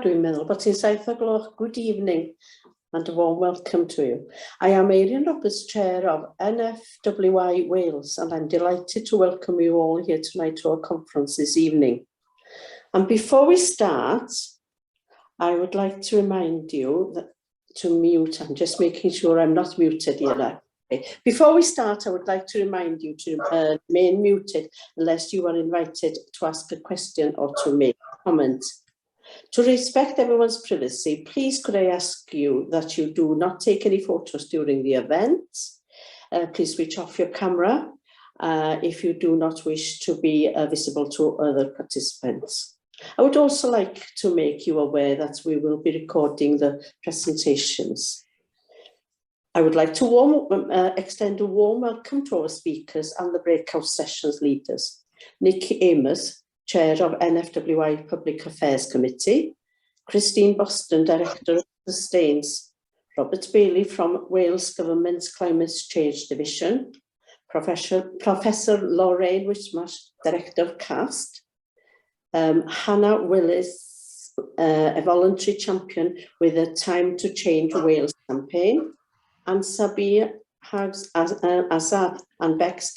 dwi'n meddwl, but in 7 o'clock, good evening and a warm welcome to you. I am Arian Roberts, Chair of NFWI Wales, and I'm delighted to welcome you all here tonight to our conference this evening. And before we start, I would like to remind you that to mute. I'm just making sure I'm not muted yet. Okay. Before we start, I would like to remind you to remain muted unless you are invited to ask a question or to make a comment. To respect everyone's privacy, please could I ask you that you do not take any photos during the event. Please switch off your camera if you do not wish to be visible to other participants. I would also like to make you aware that we will be recording the presentations. I would like to extend a warm welcome to our speakers and the breakout sessions leaders. Nikki Amos, Chair of NFWI Public Affairs Committee, Christine Boston, Director of Sustains, Robert Bailey from Wales Government's Climate Change Division, Professor Lorraine Whitmarsh, Director of CAST, Hannah Willis, a voluntary champion with a Time to Change Wales campaign, and Sabir Azad and Bex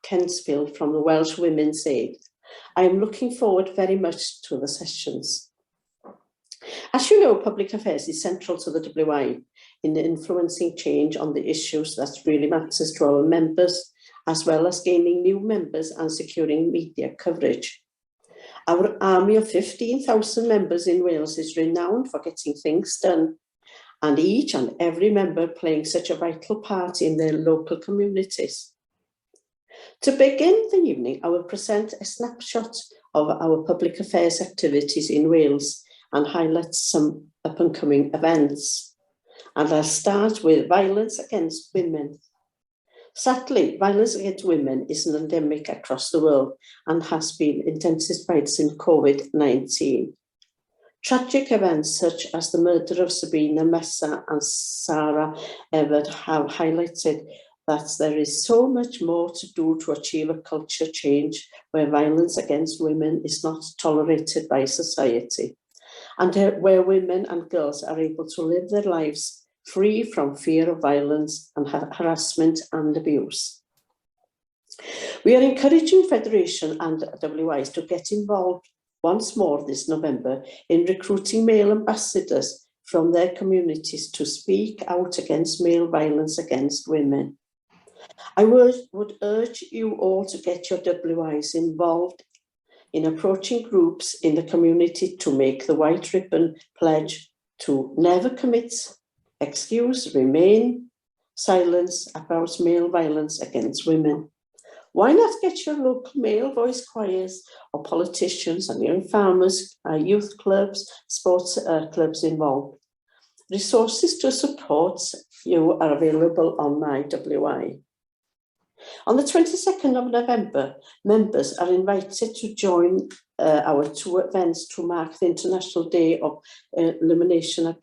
Kensfield from the Welsh Women's Aid. I am looking forward very much to the sessions. As you know, public affairs is central to the WI in influencing change on the issues that really matters to our members, as well as gaining new members and securing media coverage. Our army of 15,000 members in Wales is renowned for getting things done, and each and every member playing such a vital part in their local communities. To begin the evening, I will present a snapshot of our public affairs activities in Wales and highlight some up-and-coming events. And I'll start with violence against women. Sadly, violence against women is an endemic across the world and has been intensified since COVID-19. Tragic events such as the murder of Sabina Messa and Sarah Everett have highlighted that there is so much more to do to achieve a culture change where violence against women is not tolerated by society, and where women and girls are able to live their lives free from fear of violence and harassment and abuse. We are encouraging Federation and WIs to get involved once more this November in recruiting male ambassadors from their communities to speak out against male violence against women. I would urge you all to get your WIs involved in approaching groups in the community to make the White Ribbon pledge to never commit, excuse, remain silent about male violence against women. Why not get your local male voice choirs or politicians and young farmers, youth clubs, sports clubs involved? Resources to support you are available on my WI. On the 22nd of November, members are invited to join our two events to mark the International Day of Elimination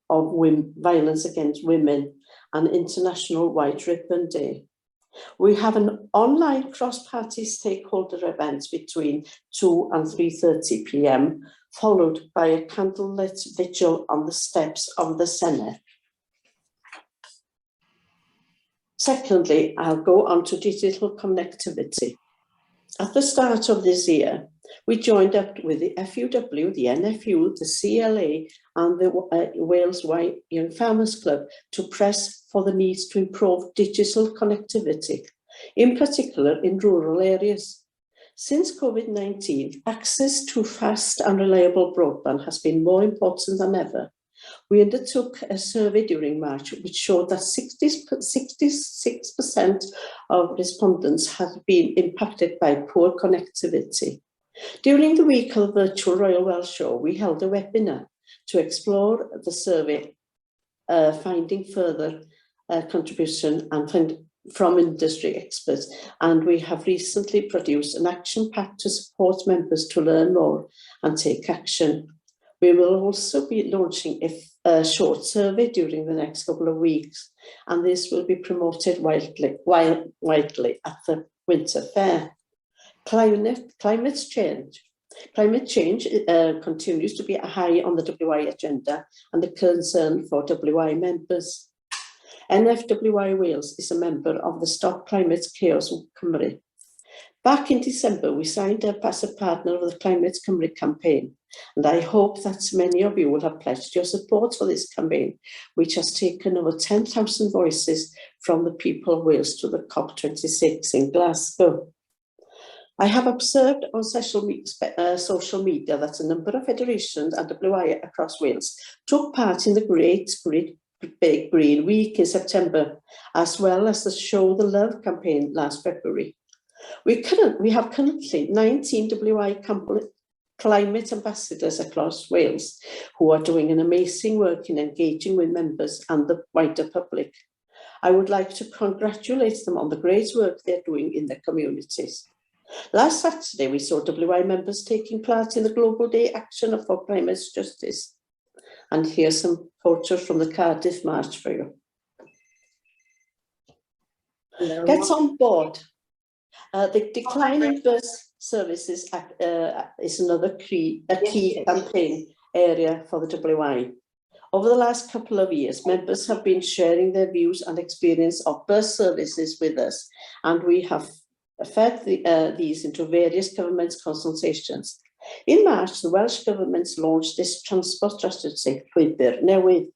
of Violence Against Women and International White Ribbon Day. We have an online cross-party stakeholder event between 2 and 3:30 p.m, followed by a candlelit vigil on the steps of the Senate. Secondly, I'll go on to digital connectivity. At the start of this year, we joined up with the FUW, the NFU, the CLA, and the Wales White Young Farmers Club to press for the needs to improve digital connectivity, in particular in rural areas. Since COVID-19, access to fast and reliable broadband has been more important than ever. We undertook a survey during March which showed that 66% of respondents had been impacted by poor connectivity. During the week of the virtual Royal Welsh Show, we held a webinar to explore the survey, finding further contribution and from industry experts, and we have recently produced an action pack to support members to learn more and take action. We will also be launching a short survey during the next couple of weeks, and this will be promoted widely at the Winter Fair. Climate change. Climate change continues to be high on the WI agenda and a concern for WI members. NFWI Wales is a member of the Stop Climate Chaos Cymru. Back in December, we signed up as a partner of the Climate Cymru campaign, and I hope that many of you will have pledged your support for this campaign, which has taken over 10,000 voices from the people of Wales to the COP26 in Glasgow. I have observed on social media that a number of federations and WI across Wales took part in the Great Big Green Week in September, as well as the Show the Love campaign last February. We have currently 19 WI climate ambassadors across Wales who are doing an amazing work in engaging with members and the wider public. I would like to congratulate them on the great work they're doing in their communities. Last Saturday, we saw WI members taking part in the Global Day Action for Climate Justice. And here's some photos from the Cardiff March for you. Get on board. The decline in bus services is another key campaign area for the WI. Over the last couple of years, members have been sharing their views and experience of bus services with us, and we have fed these into various government consultations. In March, the Welsh Government launched this transport strategy, Llwybr Newydd,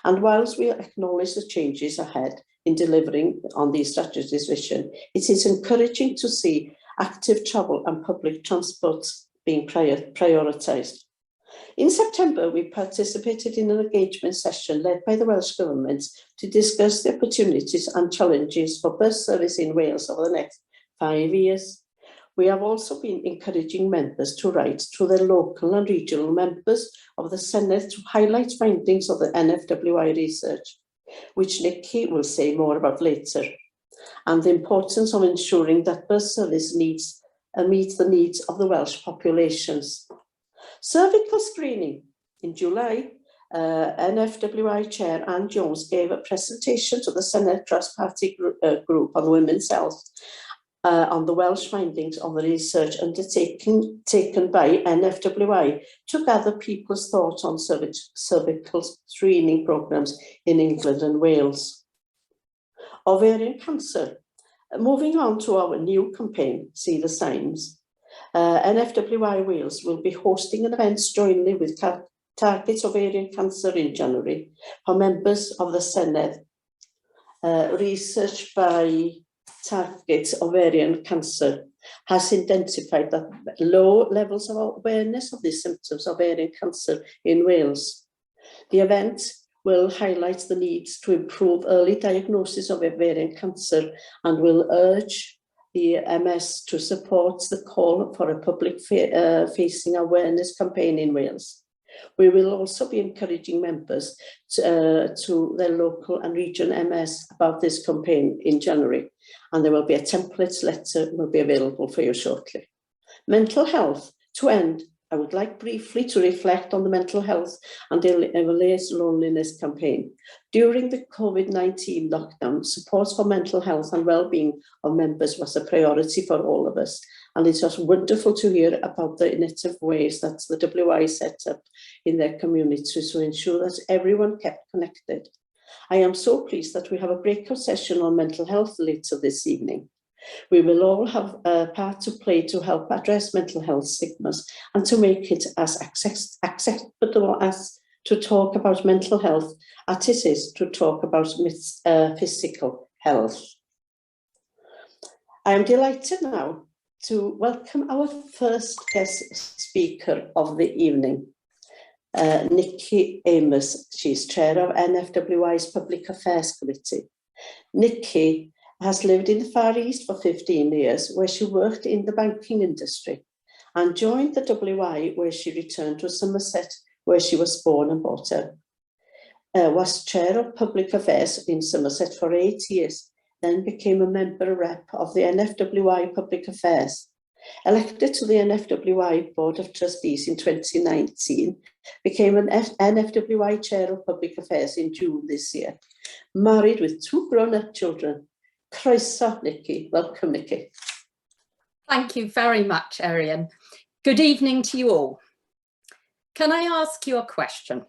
and whilst we acknowledge the changes ahead in delivering on these strategies vision, it is encouraging to see active travel and public transport being prioritised. In September, we participated in an engagement session led by the Welsh Government to discuss the opportunities and challenges for bus service in Wales over the next 5 years. We have also been encouraging members to write to their local and regional members of the Senedd to highlight findings of the NFWI research, which Nikki will say more about later, and the importance of ensuring that bus service meets the needs of the Welsh populations. Cervical screening. In July, NFWI Chair Anne Jones gave a presentation to the Senedd Trust Party group on women's health on the Welsh findings of the research undertaken by NFWI to gather people's thoughts on cervical screening programmes in England and Wales. Ovarian cancer. Moving on to our new campaign, See the Signs. NFWI Wales will be hosting an event jointly with Target Ovarian Cancer in January for members of the Senedd. Research by Target Ovarian Cancer has identified that low levels of awareness of the symptoms of ovarian cancer in Wales. The event will highlight the needs to improve early diagnosis of ovarian cancer and will urge the MS to support the call for a public-facing awareness campaign in Wales. We will also be encouraging members to their local and regional MS about this campaign in January, and there will be a template letter will be available for you shortly. Mental health. To end, I would like briefly to reflect on the mental health and eliminate loneliness campaign. During the COVID-19 lockdown, support for mental health and well-being of members was a priority for all of us. And it was wonderful to hear about the innovative ways that the WI set up in their communities to ensure that everyone kept connected. I am so pleased that we have a breakout session on mental health later this evening. We will all have a part to play to help address mental health stigmas and to make it as acceptable as to talk about mental health as it is to talk about physical health. I am delighted now to welcome our first guest speaker of the evening, Nikki Amos. She's chair of NFWI's Public Affairs Committee. Nikki has lived in the Far East for 15 years, where she worked in the banking industry, and joined the WI, where she returned to Somerset, where she was born and brought up. Was chair of Public Affairs in Somerset for 8 years, then became a member rep of the NFWI Public Affairs. Elected to the NFWI Board of Trustees in 2019, became an NFWI Chair of Public Affairs in June this year. Married with 2 grown-up children. Croeso, Nikki. Welcome, Nikki. Thank you very much, Arian. Good evening to you all. Can I ask you a question?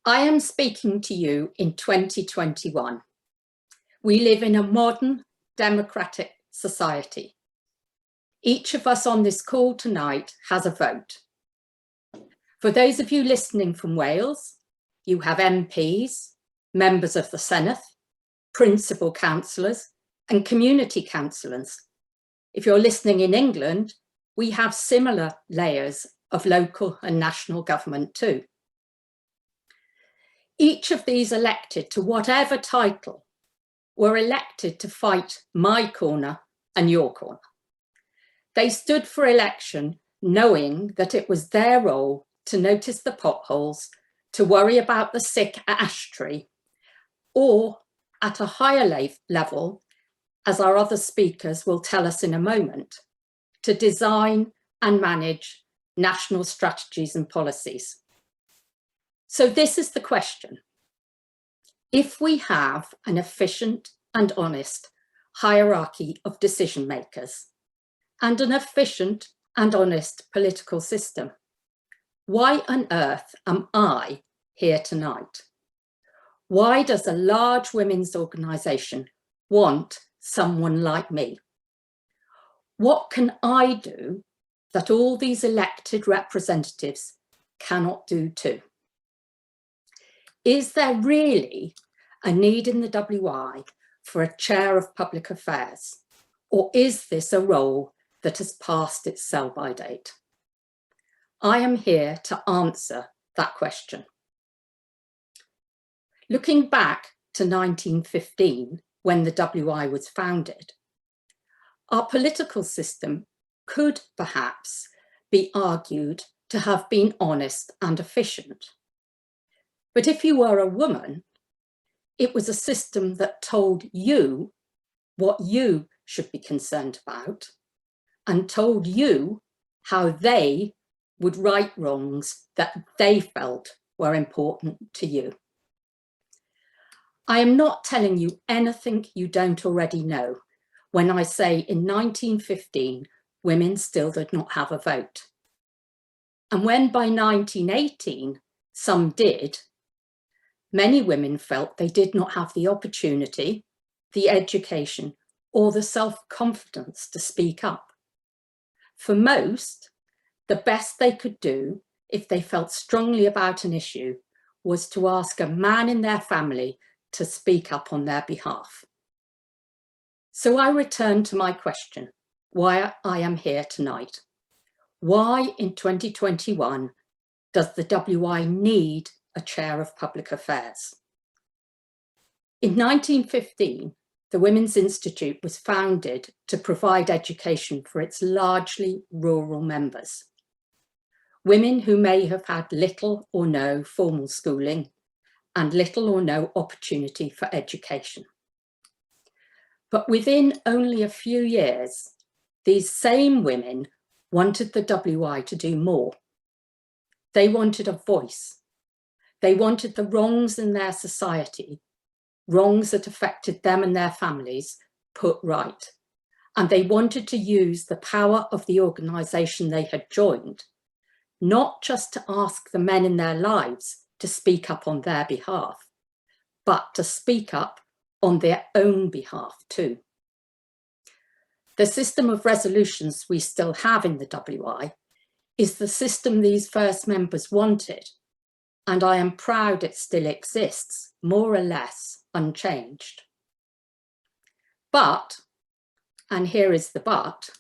I am speaking to you in 2021. We live in a modern, democratic society. Each of us on this call tonight has a vote. For those of you listening from Wales, you have MPs, members of the Senedd, principal councillors, and community councillors. If you're listening in England, we have similar layers of local and national government too. Each of these elected to whatever title were elected to fight my corner and your corner. They stood for election knowing that it was their role to notice the potholes, to worry about the sick ash tree, or at a higher level, as our other speakers will tell us in a moment, to design and manage national strategies and policies. So this is the question. If we have an efficient and honest hierarchy of decision makers and an efficient and honest political system, why on earth am I here tonight? Why does a large women's organisation want someone like me? What can I do that all these elected representatives cannot do too? Is there really a need in the WI for a chair of public affairs? Or is this a role that has passed its sell-by date? I am here to answer that question. Looking back to 1915, when the WI was founded, our political system could perhaps be argued to have been honest and efficient. But if you were a woman, it was a system that told you what you should be concerned about and told you how they would right wrongs that they felt were important to you. I am not telling you anything you don't already know when I say in 1915, women still did not have a vote. And when by 1918, some did, many women felt they did not have the opportunity, the education, or the self-confidence to speak up. For most, the best they could do if they felt strongly about an issue was to ask a man in their family to speak up on their behalf. So I return to my question, why I am here tonight. Why in 2021 does the WI need a chair of public affairs? In 1915, the Women's Institute was founded to provide education for its largely rural members. Women who may have had little or no formal schooling and little or no opportunity for education. But within only a few years, these same women wanted the WI to do more. They wanted a voice. They wanted the wrongs in their society, wrongs that affected them and their families, put right. And they wanted to use the power of the organisation they had joined, not just to ask the men in their lives to speak up on their behalf, but to speak up on their own behalf too. The system of resolutions we still have in the WI is the system these first members wanted, and I am proud it still exists, more or less unchanged. But, and here is the but,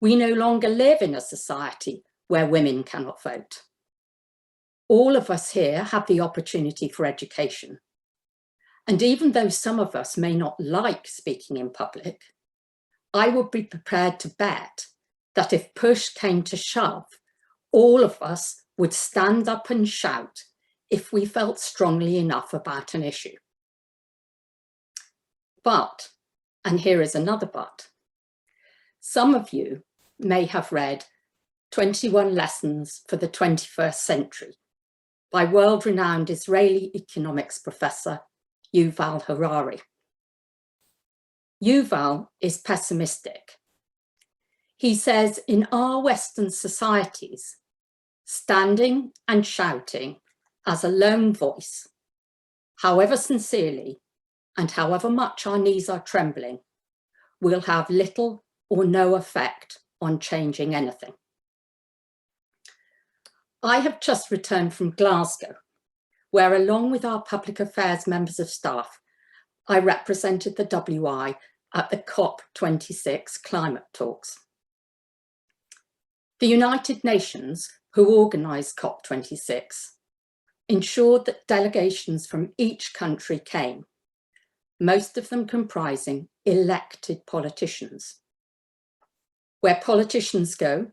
we no longer live in a society where women cannot vote. All of us here have the opportunity for education. And even though some of us may not like speaking in public, I would be prepared to bet that if push came to shove, all of us would stand up and shout if we felt strongly enough about an issue. But, and here is another but, some of you may have read 21 Lessons for the 21st Century by world-renowned Israeli economics professor Yuval Harari. Yuval is pessimistic. He says, in our Western societies, standing and shouting as a lone voice, however sincerely and however much our knees are trembling, will have little or no effect on changing anything. I have just returned from Glasgow, where along with our public affairs members of staff, I represented the WI at the COP26 climate talks. The United Nations, who organised COP26, ensured that delegations from each country came, most of them comprising elected politicians. Where politicians go,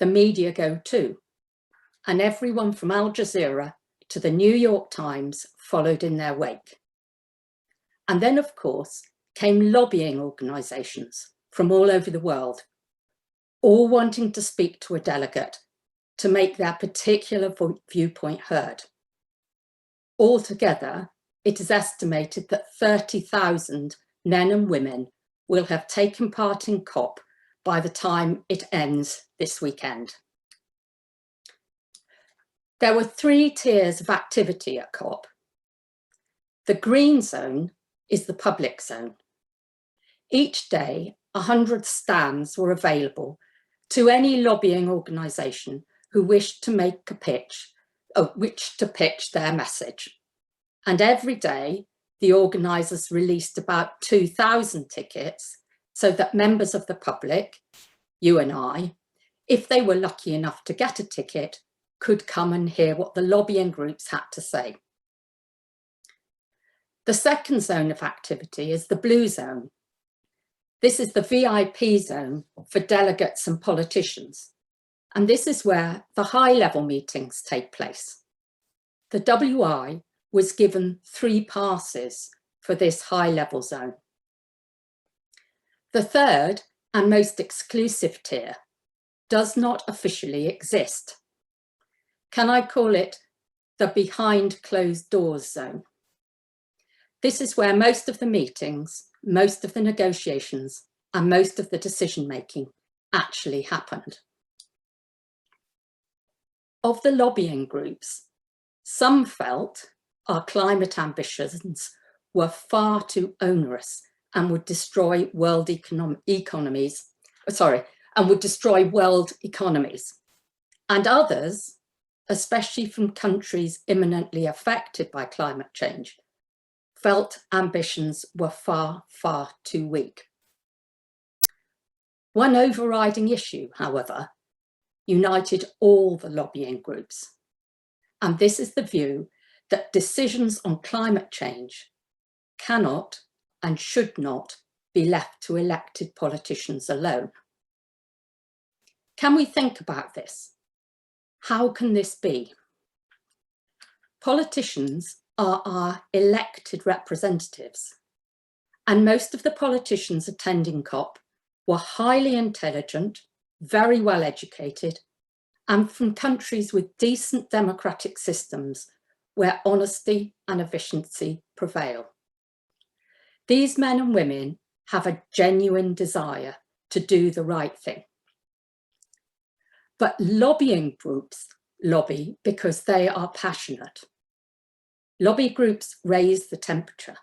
the media go too, and everyone from Al Jazeera to the New York Times followed in their wake. And then, of course, came lobbying organisations from all over the world, all wanting to speak to a delegate to make their particular viewpoint heard. Altogether, it is estimated that 30,000 men and women will have taken part in COP by the time it ends this weekend. There were 3 tiers of activity at COP. The green zone is the public zone. Each day, 100 stands were available to any lobbying organisation who wished to make a pitch, to pitch their message. And every day, the organisers released about 2,000 tickets so that members of the public, you and I, if they were lucky enough to get a ticket, could come and hear what the lobbying groups had to say. The second zone of activity is the blue zone. This is the VIP zone for delegates and politicians, and this is where the high-level meetings take place. The WI was given 3 passes for this high-level zone. The third and most exclusive tier does not officially exist. Can I call it the behind closed doors zone? This is where most of the meetings, most of the negotiations, and most of the decision-making actually happened. Of the lobbying groups, some felt our climate ambitions were far too onerous and would destroy world economies. And others, especially from countries imminently affected by climate change, felt ambitions were far, far too weak. One overriding issue, however, united all the lobbying groups, and this is the view that decisions on climate change cannot and should not be left to elected politicians alone. Can we think about this? How can this be? Politicians are our elected representatives, and most of the politicians attending COP were highly intelligent, very well educated, and from countries with decent democratic systems where honesty and efficiency prevail. These men and women have a genuine desire to do the right thing. But lobbying groups lobby because they are passionate. Lobby groups raise the temperature.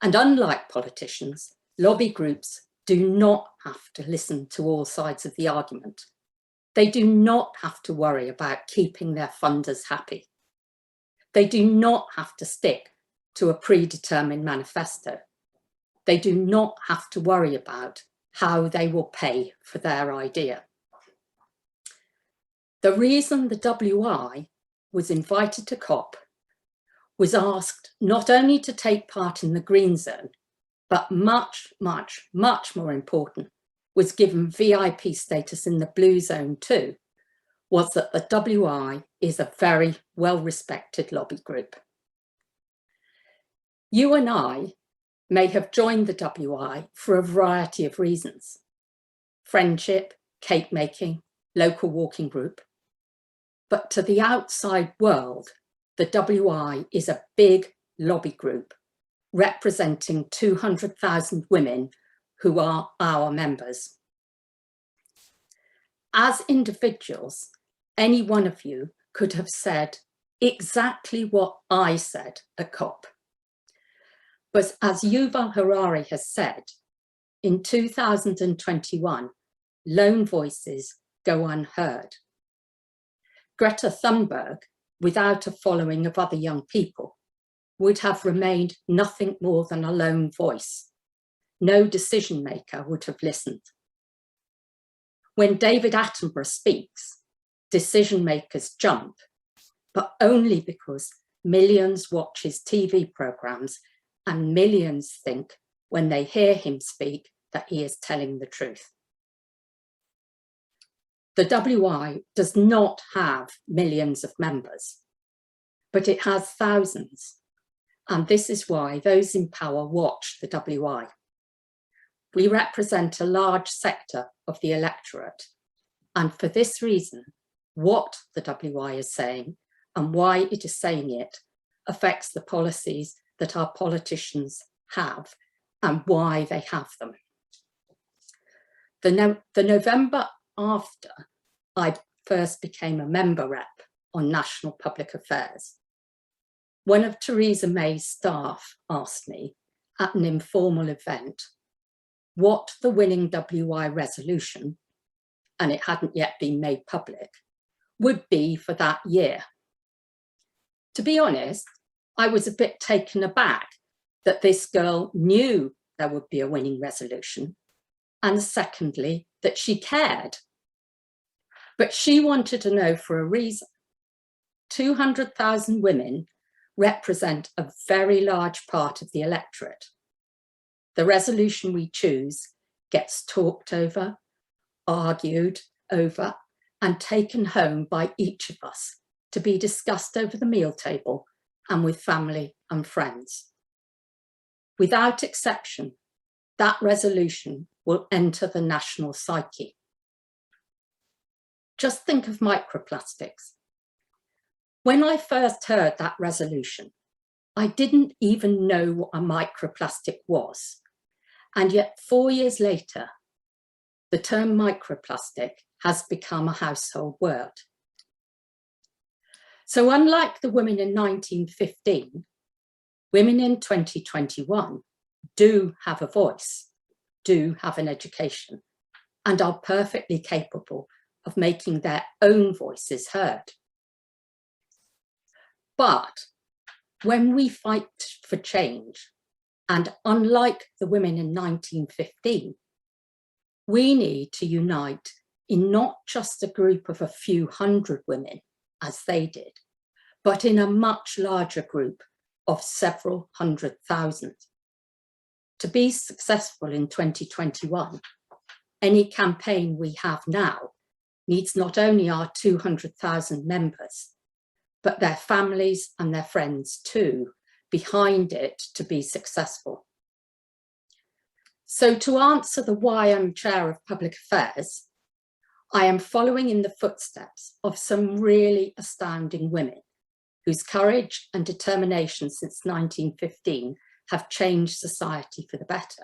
And unlike politicians, lobby groups do not have to listen to all sides of the argument. They do not have to worry about keeping their funders happy. They do not have to stick to a predetermined manifesto. They do not have to worry about how they will pay for their idea. The reason the WI was invited to COP was asked not only to take part in the green zone, but much, much, much more important, was given VIP status in the blue zone too, was that the WI is a very well-respected lobby group. You and I may have joined the WI for a variety of reasons: friendship, cake making, local walking group. But to the outside world, the WI is a big lobby group representing 200,000 women who are our members. As individuals, any one of you could have said exactly what I said at COP. But as Yuval Harari has said, in 2021, lone voices go unheard. Greta Thunberg, without a following of other young people, would have remained nothing more than a lone voice. No decision maker would have listened. When David Attenborough speaks, decision makers jump, but only because millions watch his TV programs and millions think when they hear him speak that he is telling the truth. The WI does not have millions of members, but it has thousands. And this is why those in power watch the WI. We represent a large sector of the electorate. And for this reason, what the WI is saying and why it is saying it affects the policies that our politicians have and why they have them. The November after I first became a member rep on National Public Affairs, one of Theresa May's staff asked me at an informal event what the winning WI resolution, and it hadn't yet been made public, would be for that year. To be honest, I was a bit taken aback that this girl knew there would be a winning resolution, and secondly, that she cared. But she wanted to know for a reason. 200,000 women represent a very large part of the electorate. The resolution we choose gets talked over, argued over, and taken home by each of us to be discussed over the meal table and with family and friends. Without exception, that resolution will enter the national psyche. Just think of microplastics. When I first heard that resolution, I didn't even know what a microplastic was. And yet 4 years later, the term microplastic has become a household word. So unlike the women in 1915, women in 2021 do have a voice, do have an education, and are perfectly capable of making their own voices heard. But when we fight for change, and unlike the women in 1915, we need to unite in not just a group of a few hundred women, as they did, but in a much larger group of several 100,000. To be successful in 2021, any campaign we have now needs not only our 200,000 members, but their families and their friends too, behind it to be successful. So to answer the why I'm chair of public affairs, I am following in the footsteps of some really astounding women whose courage and determination since 1915 have changed society for the better.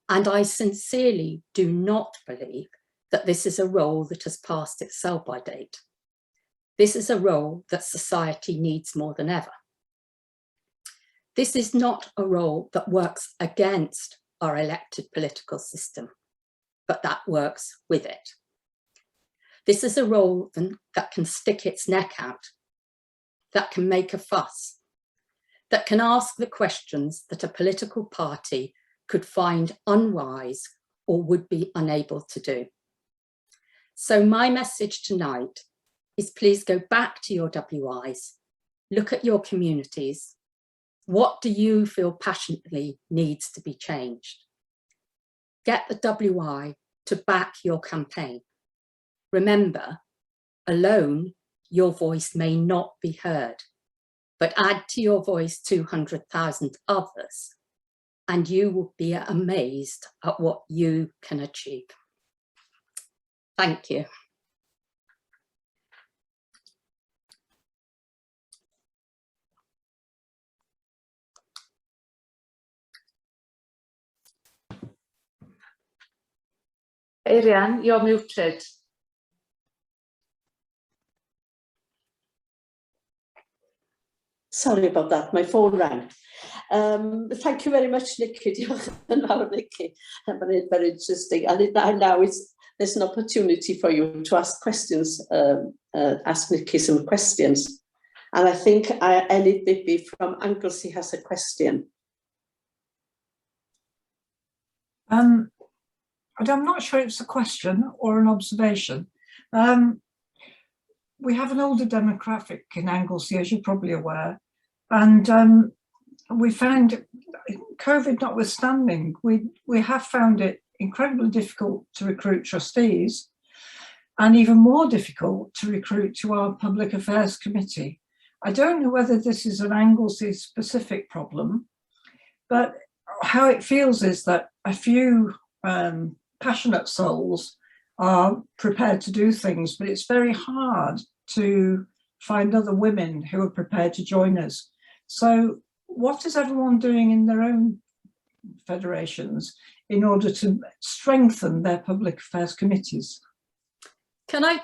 And I sincerely do not believe that this is a role that has passed its sell-by date. This is a role that society needs more than ever. This is not a role that works against our elected political system, but that works with it. This is a role that can stick its neck out, that can make a fuss, that can ask the questions that a political party could find unwise or would be unable to do. So my message tonight is please go back to your WIs, look at your communities. What do you feel passionately needs to be changed? Get the WI to back your campaign. Remember, alone, your voice may not be heard, but add to your voice 200,000 others, and you will be amazed at what you can achieve. Thank you. Ariane, you're muted. Sorry about that, my phone rang. Thank you very much, Nikki. Diolch yn fawr, Nikki. Very, very interesting. And now there's an opportunity for you to ask questions, ask Nikki some questions. And I think Enid Bibby from Anglesey has a question. I'm not sure it's a question or an observation. We have an older demographic in Anglesey, as you're probably aware, and we found, COVID notwithstanding, we have found it incredibly difficult to recruit trustees, and even more difficult to recruit to our Public Affairs Committee. I don't know whether this is an Anglesey specific problem, but how it feels is that a few passionate souls are prepared to do things, but it's very hard to find other women who are prepared to join us. So what is everyone doing in their own federations in order to strengthen their public affairs committees? Can I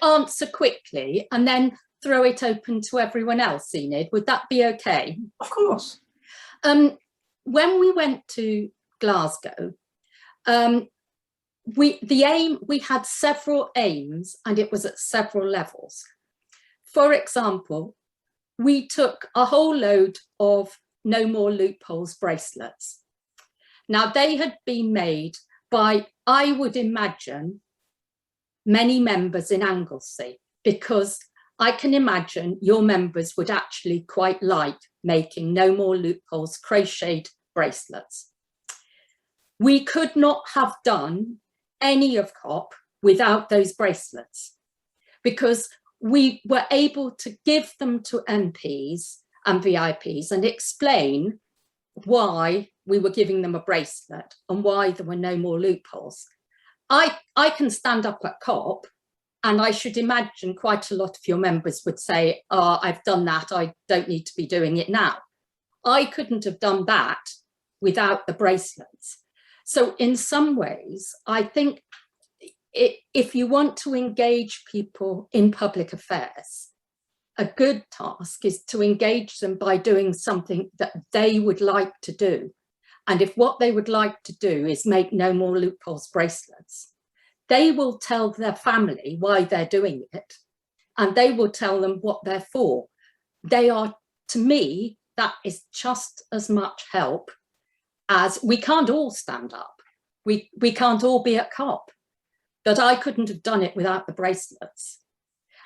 answer quickly and then throw it open to everyone else, Enid? Would that be okay? Of course. When we went to Glasgow, we had several aims, and it was at several levels. For example, we took a whole load of No More Loopholes bracelets. Now, they had been made by, I would imagine, many members in Anglesey, because I can imagine your members would actually quite like making No More Loopholes crocheted bracelets. We could not have done any of COP without those bracelets, because we were able to give them to MPs and VIPs and explain why we were giving them a bracelet and why there were no more loopholes. I can stand up at COP, and I should imagine quite a lot of your members would say, oh, I've done that, I don't need to be doing it now. I couldn't have done that without the bracelets. So in some ways, I think if you want to engage people in public affairs, a good task is to engage them by doing something that they would like to do. And if what they would like to do is make No More Loopholes bracelets, they will tell their family why they're doing it, and they will tell them what they're for. They are, to me, that is just as much help as, we can't all stand up. We can't all be at COP, but I couldn't have done it without the bracelets.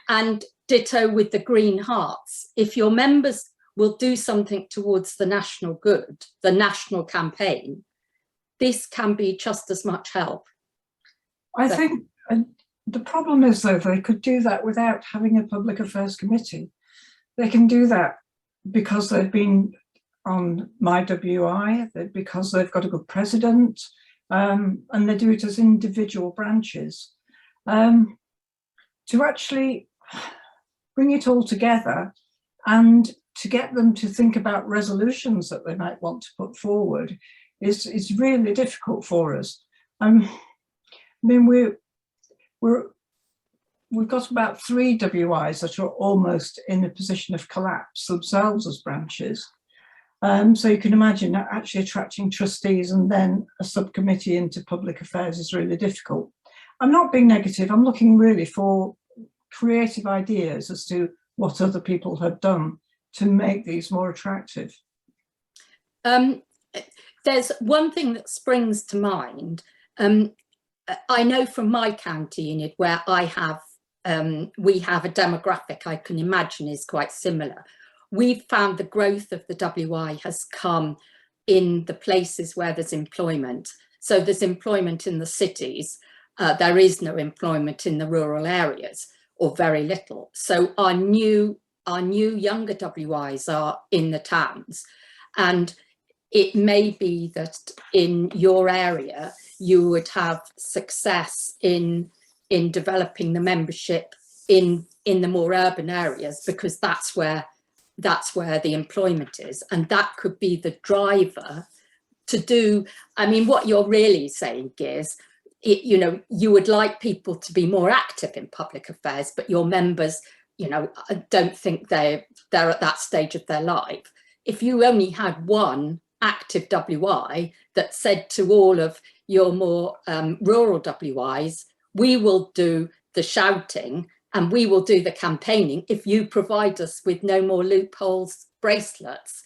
And ditto with the green hearts. If your members will do something towards the national good, the national campaign, this can be just as much help. I think the problem is, though, they could do that without having a public affairs committee. They can do that because they've been on MyWI, because they've got a good president, and they do it as individual branches. To actually bring it all together and to get them to think about resolutions that they might want to put forward is really difficult for us. I mean, we've got about 3 WIs that are almost in a position of collapse themselves as branches. So you can imagine that actually attracting trustees and then a subcommittee into public affairs is really difficult. I'm not being negative, I'm looking really for creative ideas as to what other people have done to make these more attractive. There's one thing that springs to mind. I know from my county, Enid, where I have, we have a demographic I can imagine is quite similar. We've found the growth of the WI has come in the places where there's employment. So there's employment in the cities. There is no employment in the rural areas, or very little. So our new younger WIs are in the towns. And it may be that in your area, you would have success in developing the membership in the more urban areas, because that's where the employment is. And that could be the driver to do, I mean, what you're really saying is, you know, you would like people to be more active in public affairs, but your members, you know, don't think they're at that stage of their life. If you only had one active WI that said to all of your more rural WIs, we will do the shouting and we will do the campaigning if you provide us with no more loopholes bracelets.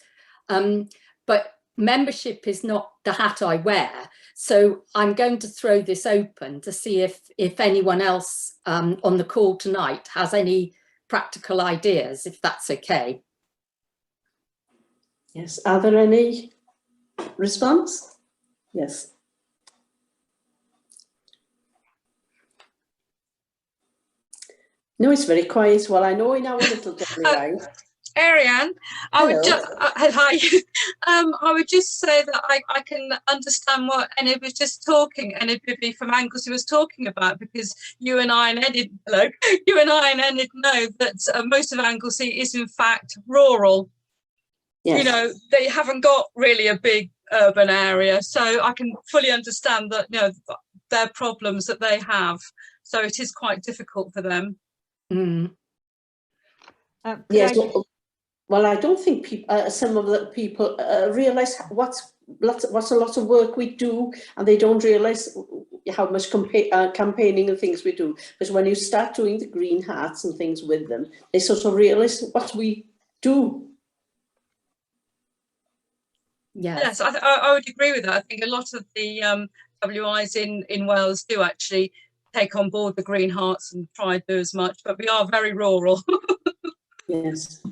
But membership is not the hat I wear. So I'm going to throw this open to see if anyone else on the call tonight has any practical ideas, if that's okay. Yes, are there any response? Yes. No, it's very quiet. Well, I know in our little WI. Ariane, I would just hi. I would just say that I can understand what Enid was just talking, Enid Bibby from Anglesey was talking about, because you and I and Enid know that most of Anglesey is in fact rural. Yes. You know, they haven't got really a big urban area, so I can fully understand that, you know, their problems that they have. So it is quite difficult for them. Mm. Yes. Well, I don't think people, some of the people realise what's a lot of work we do, and they don't realise how much campaigning and things we do. Because when you start doing the green hearts and things with them, they sort of realise what we do. Yes, I would agree with that. I think a lot of the WIs in Wales do actually take on board the green hearts and try to do as much, but we are very rural. Yes.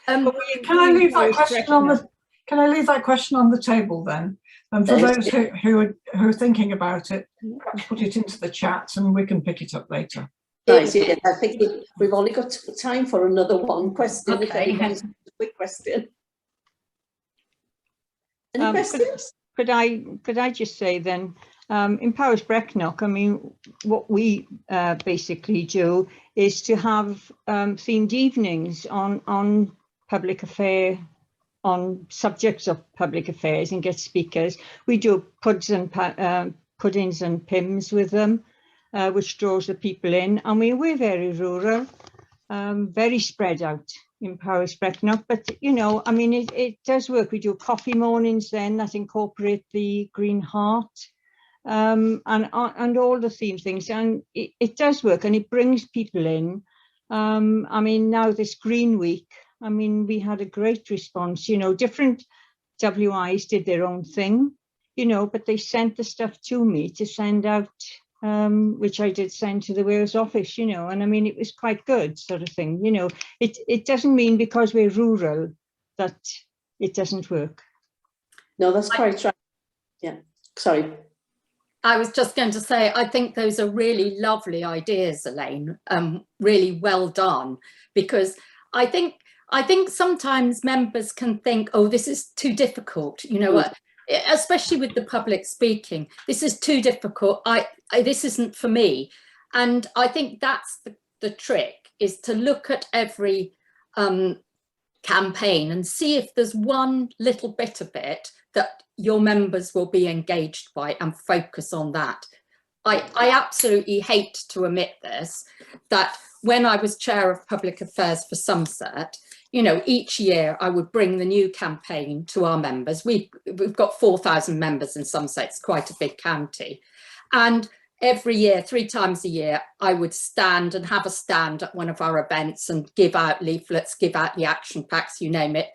Can I leave that question on the? Can I leave that question on the table then? And for those who are thinking about it, put it into the chat and we can pick it up later. Right. Yeah, I think we've only got time for another one question. Okay. If anybody's a quick question. Any questions? Could I just say then, in Powys Brecknock, I mean, what we basically do is to have themed evenings on public affair, on subjects of public affairs, and get speakers. We do puddings and pims with them, which draws the people in. I mean, we're very rural, very spread out in Powys Brecknock, but you know, I mean, it does work. We do coffee mornings then that incorporate the green heart, and all the theme things, and it does work, and it brings people in. I mean, now this Green Week, I mean, we had a great response. You know, different WIs did their own thing, you know, but they sent the stuff to me to send out, which I did send to the Wales office, you know, and I mean, it was quite good sort of thing, you know. It doesn't mean because we're rural that it doesn't work. No, that's quite right. Yeah, sorry. I was just going to say, I think those are really lovely ideas, Elaine, really well done, because I think sometimes members can think, oh, this is too difficult, you know, especially with the public speaking, this is too difficult, this isn't for me. And I think that's the trick, is to look at every campaign and see if there's one little bit of it that your members will be engaged by, and focus on that. I absolutely hate to admit this, that when I was chair of public affairs for Somerset, you know, each year I would bring the new campaign to our members. We've got 4,000 members in Somerset, it's quite a big county. And every year, 3 times a year, I would stand and have a stand at one of our events and give out leaflets, give out the action packs, you name it.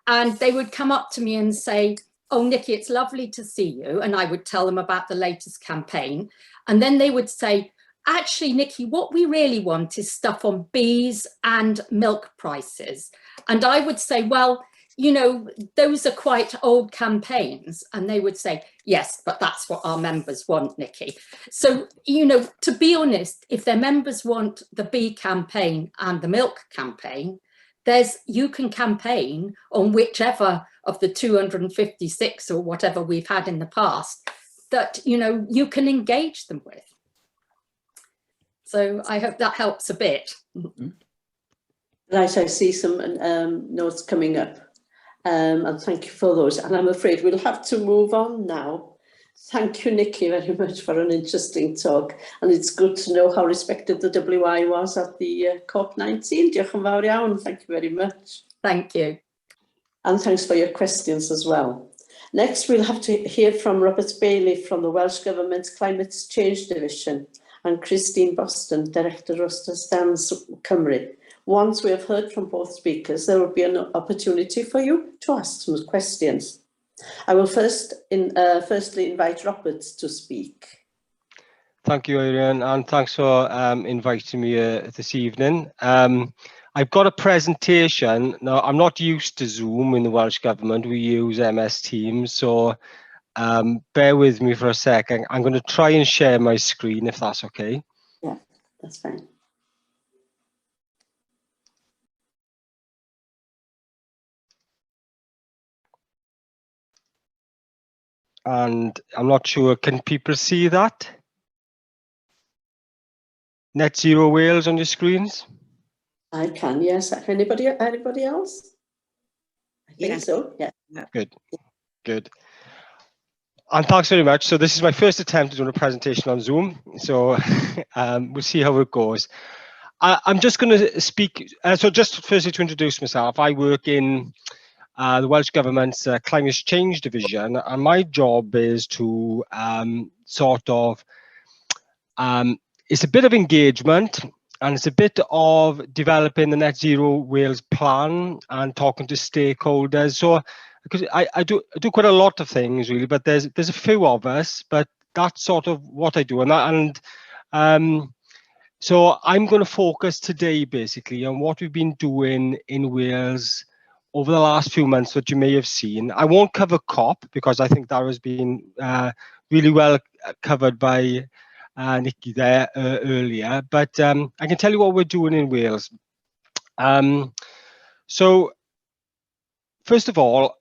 And they would come up to me and say, oh, Nikki, it's lovely to see you. And I would tell them about the latest campaign. And then they would say, actually, Nikki, what we really want is stuff on bees and milk prices. And I would say, well, you know, those are quite old campaigns. And they would say, yes, but that's what our members want, Nikki. So, you know, to be honest, if their members want the bee campaign and the milk campaign, you can campaign on whichever of the 256 or whatever we've had in the past that, you know, you can engage them with. So I hope that helps a bit. Right, I see some notes coming up, and thank you for those. And I'm afraid we'll have to move on now. Thank you, Nikki, very much for an interesting talk. And it's good to know how respected the WI was at the COP19. Diolch yn fawr iawn. Thank you very much. Thank you. And thanks for your questions as well. Next, we'll have to hear from Robert Bailey from the Welsh Government's Climate Change Division and Christine Boston, Director of Stans Cymru. Once we have heard from both speakers, there will be an opportunity for you to ask some questions. I will firstly invite Robert to speak. Thank you, Arian, and thanks for inviting me this evening. I've got a presentation. Now, I'm not used to Zoom in the Welsh Government. We use MS Teams, so bear with me for a second. I'm going to try and share my screen, if that's okay. Yeah, that's fine. And I'm not sure, can people see that? Net Zero Wales on your screens? I can, yes. Anybody else? I think so, yeah. Good. And thanks very much. So this is my first attempt at doing a presentation on Zoom. So we'll see how it goes. I'm just going to speak. So just firstly to introduce myself, I work in the Welsh Government's Climate Change Division, and my job is to it's a bit of engagement and it's a bit of developing the Net Zero Wales plan and talking to stakeholders. So because I do quite a lot of things really, but there's a few of us, but that's sort of what I do. So I'm going to focus today basically on what we've been doing in Wales over the last few months that you may have seen. I won't cover COP because I think that has been really well covered by Nikki there earlier, but I can tell you what we're doing in Wales. So first of all,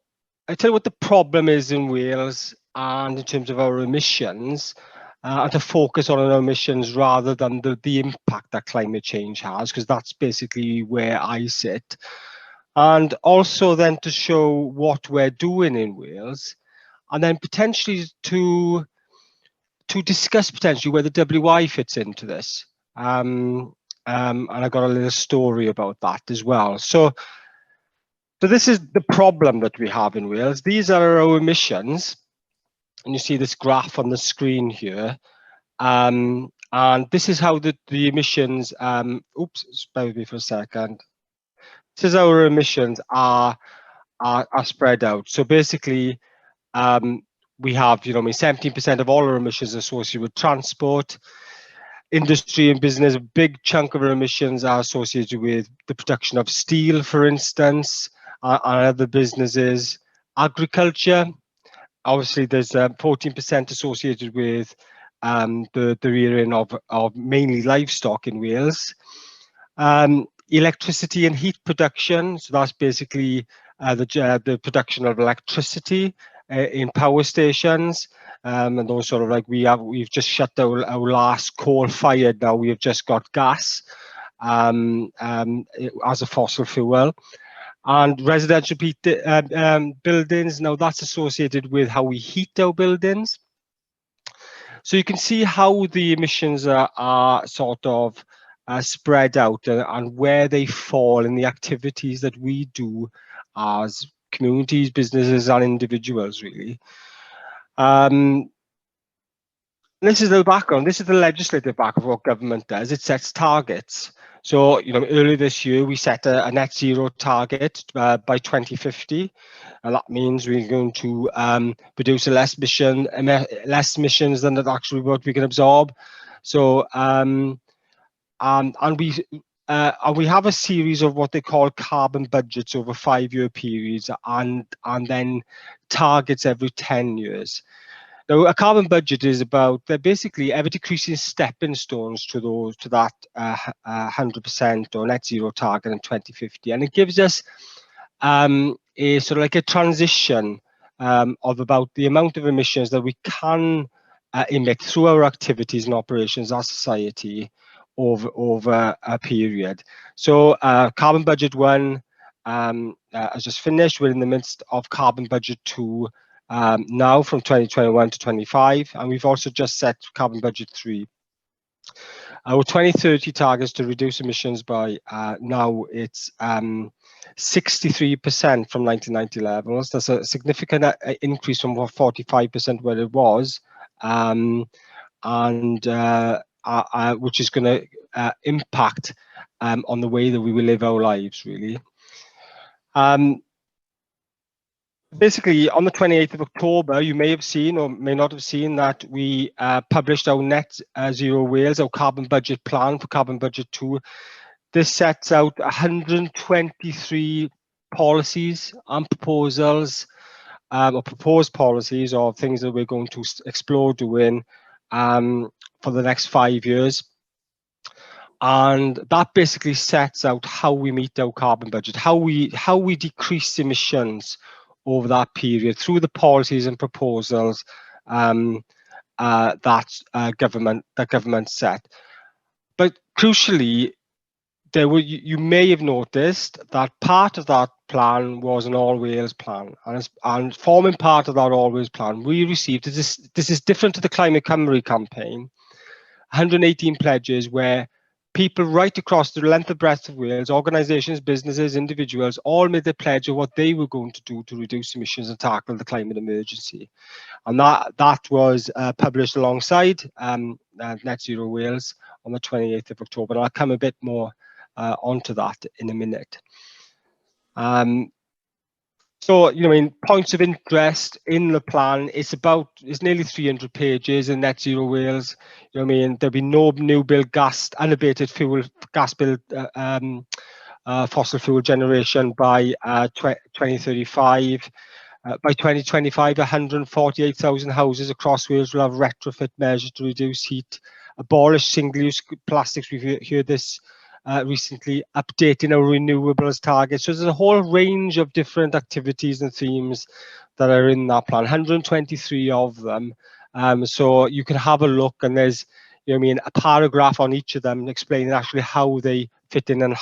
I tell you what the problem is in Wales and in terms of our emissions, and to focus on our emissions rather than the impact that climate change has, because that's basically where I sit. And also then to show what we're doing in Wales, and then potentially to discuss potentially where the WI fits into this. And I got a little story about that as well. So this is the problem that we have in Wales. These are our emissions. And you see this graph on the screen here. And this is how the emissions, oops, bear with me for a second. This is how our emissions are spread out. So basically, we have, 17% of all our emissions associated with transport, industry and business. A big chunk of our emissions are associated with the production of steel, for instance, and other businesses. Agriculture, obviously, there's 14% associated with the rearing of mainly livestock in Wales. Electricity and heat production, so that's basically the production of electricity in power stations, and those sort of like we've just shut our last coal fired. Now we have just got gas as a fossil fuel. And residential buildings, now that's associated with how we heat our buildings. So you can see how the emissions are sort of spread out and where they fall in the activities that we do as communities, businesses and individuals really. This is the background. This is the legislative background of what government does. It sets targets. So, earlier this year, we set a net zero target by 2050. And that means we're going to produce less emissions than actually what we can absorb. So, and we have a series of what they call carbon budgets over 5-year periods and then targets every 10 years. Now, a carbon budget is about, they're basically ever decreasing stepping stones to that 100% or net zero target in 2050. And it gives us a sort of like a transition of about the amount of emissions that we can emit through our activities and operations as society over a period. So carbon budget 1 has just finished. We're in the midst of carbon budget 2, now from 2021 to 25, and we've also just set carbon budget 3. Our 2030 targets to reduce emissions by now it's 63% from 1990 levels. That's a significant increase from 45% where it was, which is going to impact on the way that we will live our lives, really. Basically, on the 28th of October, you may have seen or may not have seen that we published our Net Zero Wales, our carbon budget plan for carbon budget 2. This sets out 123 policies and proposals, or proposed policies of things that we're going to explore doing for the next 5 years. And that basically sets out how we meet our carbon budget, how we decrease emissions over that period through the policies and proposals that government set. But crucially, you may have noticed that part of that plan was an All Wales plan, and forming part of that All Wales plan, we received this is different to the Climate Cymru campaign. 118 pledges where people right across the length and breadth of Wales, organisations, businesses, individuals, all made the pledge of what they were going to do to reduce emissions and tackle the climate emergency. And that was published alongside Net Zero Wales on the 28th of October. And I'll come a bit more onto that in a minute. So, in points of interest in the plan, it's nearly 300 pages in Net Zero Wales. There'll be no new build unabated gas build fossil fuel generation by 2035. By 2025, 148,000 houses across Wales will have retrofit measures to reduce heat. Abolish single-use plastics. We've heard this recently, updating our renewables targets. So there's a whole range of different activities and themes that are in that plan, 123 of them. So you can have a look, and there's a paragraph on each of them explaining actually how they fit in and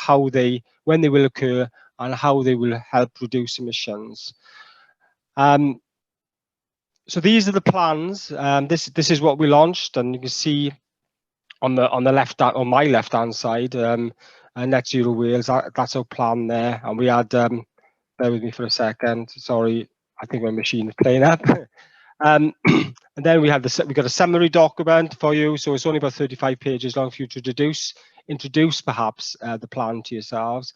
when they will occur and how they will help reduce emissions. So these are the plans. This is what we launched, and you can see on the left, on my left hand side, Net Zero Wales. That's our plan there, and we had. Bear with me for a second. Sorry, I think my machine is playing up. And then we got a summary document for you. So it's only about 35 pages long for you to introduce perhaps the plan to yourselves.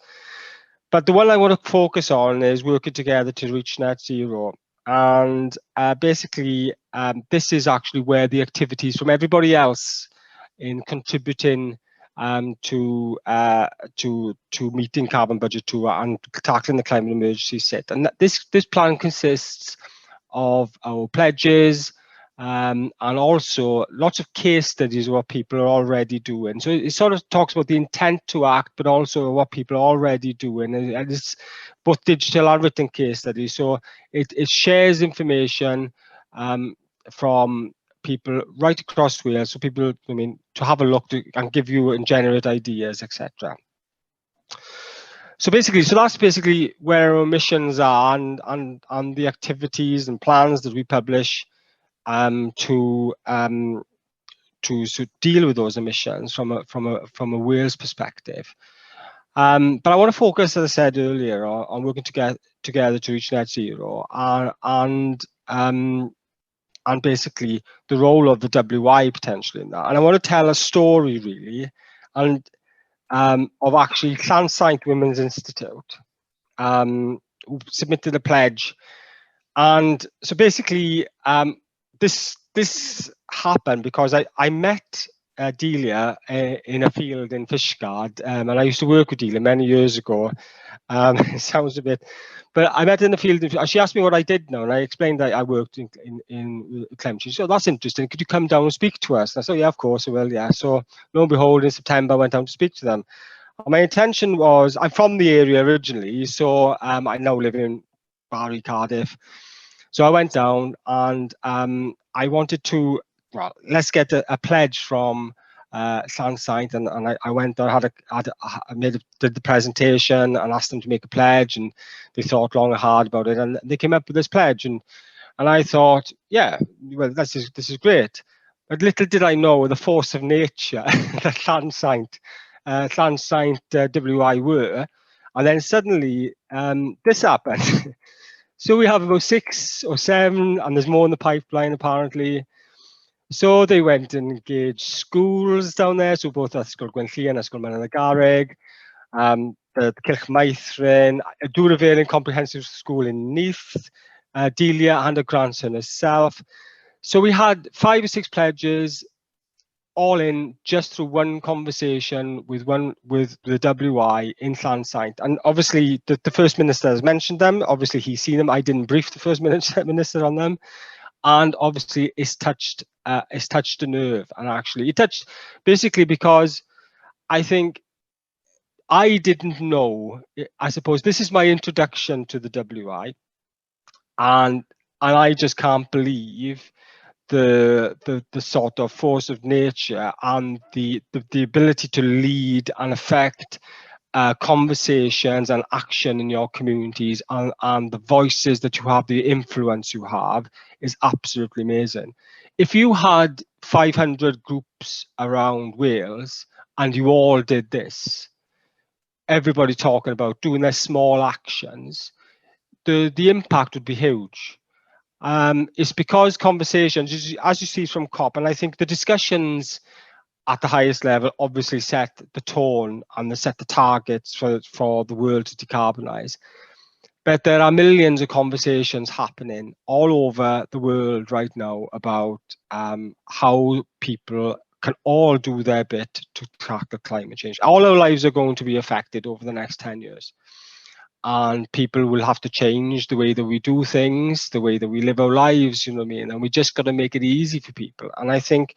But the one I want to focus on is working together to reach net zero. And basically, this is actually where the activities from everybody else in contributing to meeting carbon budget 2 and tackling the climate emergency sit. And this plan consists of our pledges and also lots of case studies of what people are already doing. So it sort of talks about the intent to act, but also what people are already doing. And it's both digital and written case studies. So it shares information from people right across Wales, so people, to have a look and give you and generate ideas, etc. So that's basically where our missions are and the activities and plans that we publish to deal with those emissions from a Wales perspective. But I want to focus, as I said earlier, on working together to reach net zero and basically the role of the WI potentially in that. And I want to tell a story really, and of actually Llansaint Women's Institute, who submitted a pledge. And so basically this happened because I met Delia in a field in Fishguard, and I used to work with Delia many years ago. It sounds a bit, but I met her in the field. She asked me what I did now, and I explained that I worked in Clem. She said, "Oh, that's interesting. Could you come down and speak to us?" And I said, "Yeah, of course I will." Yeah. So lo and behold, in September, I went down to speak to them. And my intention was, I'm from the area originally, so I now live in Barry, Cardiff. So I went down and I wanted to, let's get a pledge from Llansaint, and I went there, did the presentation and asked them to make a pledge, and they thought long and hard about it, and they came up with this pledge. And And I thought, yeah, well, this is great. But little did I know the force of nature that Llansaint WI were. And then suddenly this happened. So we have about 6 or 7, and there's more in the pipeline apparently. So they went and engaged schools down there. So both Ysgol Gwenllian and Ysgol Menyn y Garreg, the Cylch Meithrin, a Dwrafel Comprehensive School in Neath, Delia and her grandson herself. So we had 5 or 6 pledges, all in just through one conversation with the WI in Llansaint. And obviously the First Minister has mentioned them. Obviously he's seen them. I didn't brief the First Minister on them. And obviously it's touched a nerve. And actually it touched basically because I think I didn't know, I suppose this is my introduction to the WI. And I just can't believe the sort of force of nature and the ability to lead and affect conversations and action in your communities, and the voices that you have, the influence you have, is absolutely amazing. If you had 500 groups around Wales and you all did this, everybody talking about doing their small actions, the impact would be huge. It's because conversations, as you see from COP, and I think the discussions at the highest level obviously set the tone and they set the targets for the world to decarbonise. But there are millions of conversations happening all over the world right now about how people can all do their bit to tackle climate change. All our lives are going to be affected over the next 10 years. And people will have to change the way that we do things, the way that we live our lives, you know what I mean? And we just got to make it easy for people. And I think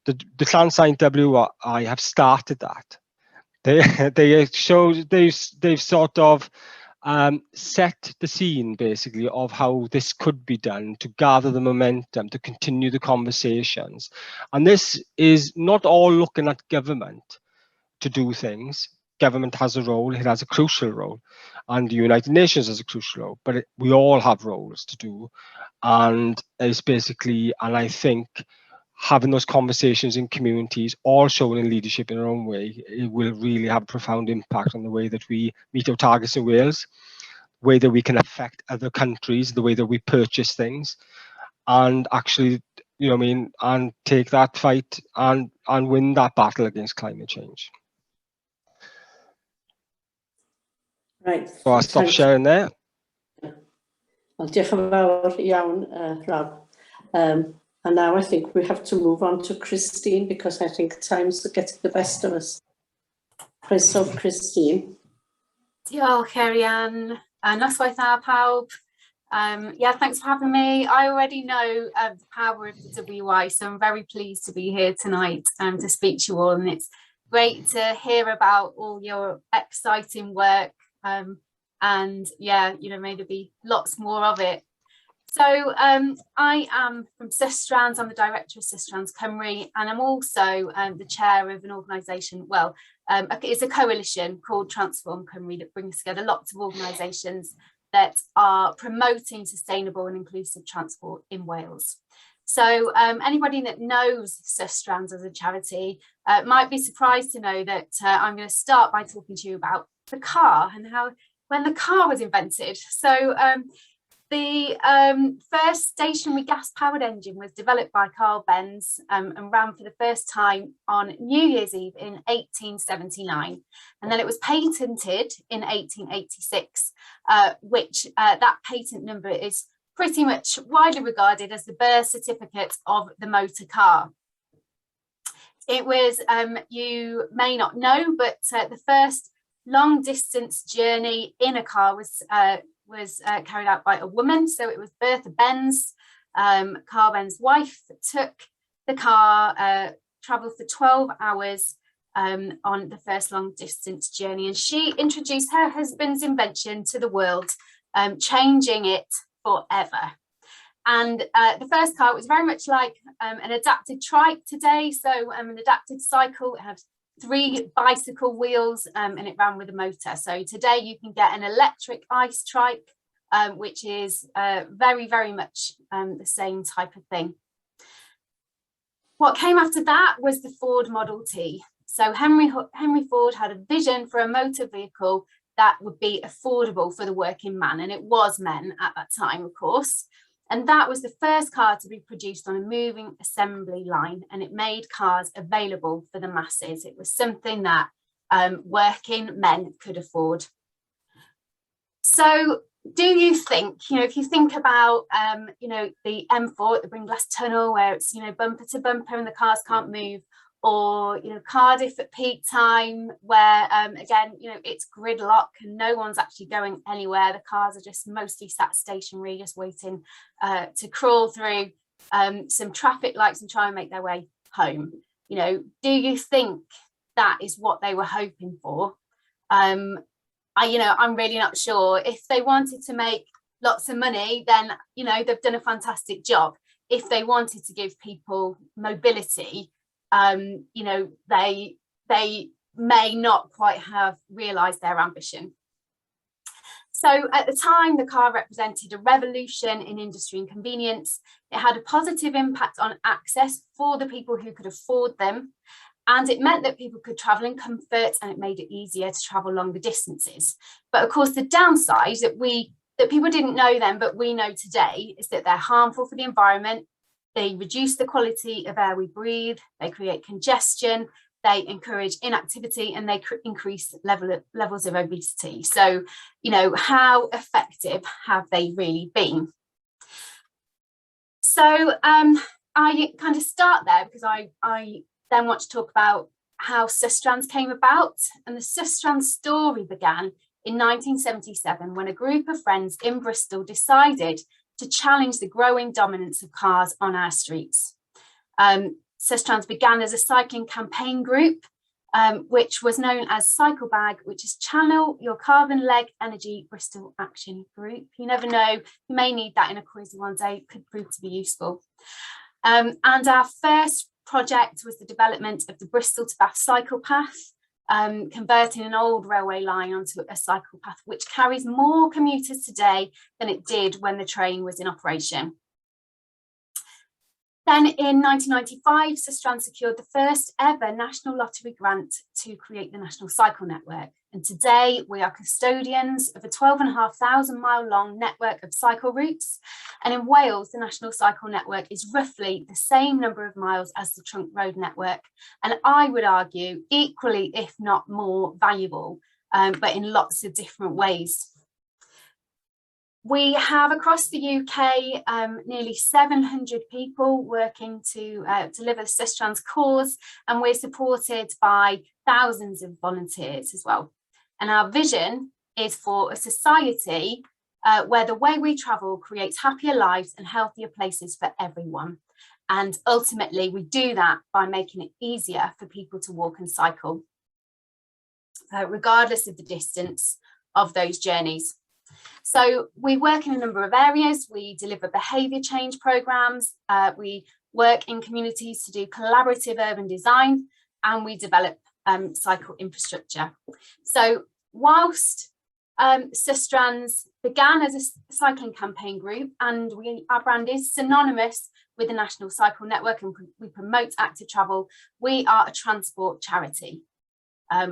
the Llansaint WI have started that. They've sort of set the scene basically of how this could be done, to gather the momentum, to continue the conversations. And this is not all looking at government to do things. Government has a role, it has a crucial role, and the United Nations has a crucial role, but we all have roles to do. And it's basically, and I think having those conversations in communities, all showing leadership in our own way, it will really have a profound impact on the way that we meet our targets in Wales, the way that we can affect other countries, the way that we purchase things, and actually, you know what I mean, and take that fight and win that battle against climate change. Right. So I'll stop sharing there. Well, diolch yn fawr iawn, Rob. And now I think we have to move on to Christine, because I think times are getting the best of us. Croeso, Christine. Diolch, Arian. Noswaith dda, pawb. Yeah, thanks for having me. I already know the power of the WI, so I'm very pleased to be here tonight to speak to you all. And it's great to hear about all your exciting work. And yeah, you know, may there be lots more of it. So I am from Sustrans. I'm the director of Sustrans Cymru, and I'm also the chair of an organisation, well, it's a coalition called Transform Cymru that brings together lots of organisations that are promoting sustainable and inclusive transport in Wales. So anybody that knows Sustrans as a charity might be surprised to know that I'm going to start by talking to you about the car and how when the car was invented. So the first stationary gas-powered engine was developed by Carl Benz and ran for the first time on New Year's Eve in 1879. And then it was patented in 1886, which that patent number is pretty much widely regarded as the birth certificate of the motor car. It was, you may not know, but the first long distance journey in a car was carried out by a woman. So it was Bertha Benz, Carl Benz's wife, took the car, travelled for 12 hours on the first long distance journey. And she introduced her husband's invention to the world, changing it forever. And the first car was very much like an adapted trike today. So an adapted cycle, it had 3 bicycle wheels and it ran with a motor. So today you can get an electric ice trike which is very, very much the same type of thing. What came after that was the Ford Model T. So Henry Ford had a vision for a motor vehicle that would be affordable for the working man, and it was men at that time, of course. And that was the first car to be produced on a moving assembly line, and it made cars available for the masses. It was something that working men could afford. So do you think, if you think about, the M4 at the Bringlass Tunnel, where it's, bumper to bumper and the cars can't move, or, Cardiff at peak time, where, again, it's gridlock and no one's actually going anywhere. The cars are just mostly sat stationary, just waiting to crawl through some traffic lights and try and make their way home. Do you think that is what they were hoping for? I'm really not sure. If they wanted to make lots of money, then, they've done a fantastic job. If they wanted to give people mobility, they may not quite have realised their ambition. So at the time, the car represented a revolution in industry and convenience. It had a positive impact on access for the people who could afford them. And it meant that people could travel in comfort, and it made it easier to travel longer distances. But of course, the downside that people didn't know then, but we know today, is that they're harmful for the environment. They reduce the quality of air we breathe, they create congestion, they encourage inactivity, and they increase levels of obesity. So, how effective have they really been? So I kind of start there because I then want to talk about how Sustrans came about. And the Sustrans story began in 1977 when a group of friends in Bristol decided to challenge the growing dominance of cars on our streets. Sustrans began as a cycling campaign group, which was known as Cycle Bag, which is Channel Your Carbon Leg Energy Bristol Action Group. You never know, you may need that in a quiz one day, it could prove to be useful. And our first project was the development of the Bristol to Bath cycle path, converting an old railway line onto a cycle path, which carries more commuters today than it did when the train was in operation. Then in 1995, Sustrans secured the first ever national lottery grant to create the National Cycle Network. And today we are custodians of a 12,500 mile long network of cycle routes. And in Wales, the National Cycle Network is roughly the same number of miles as the Trunk Road Network. And I would argue equally, if not more valuable, but in lots of different ways. We have across the UK nearly 700 people working to deliver the Sustrans cause, and we're supported by thousands of volunteers as well. And our vision is for a society where the way we travel creates happier lives and healthier places for everyone. And ultimately, we do that by making it easier for people to walk and cycle, regardless of the distance of those journeys. So we work in a number of areas. We deliver behaviour change programmes, we work in communities to do collaborative urban design, and we develop cycle infrastructure. So whilst Sustrans began as a cycling campaign group, and our brand is synonymous with the National Cycle Network, and we promote active travel, we are a transport charity.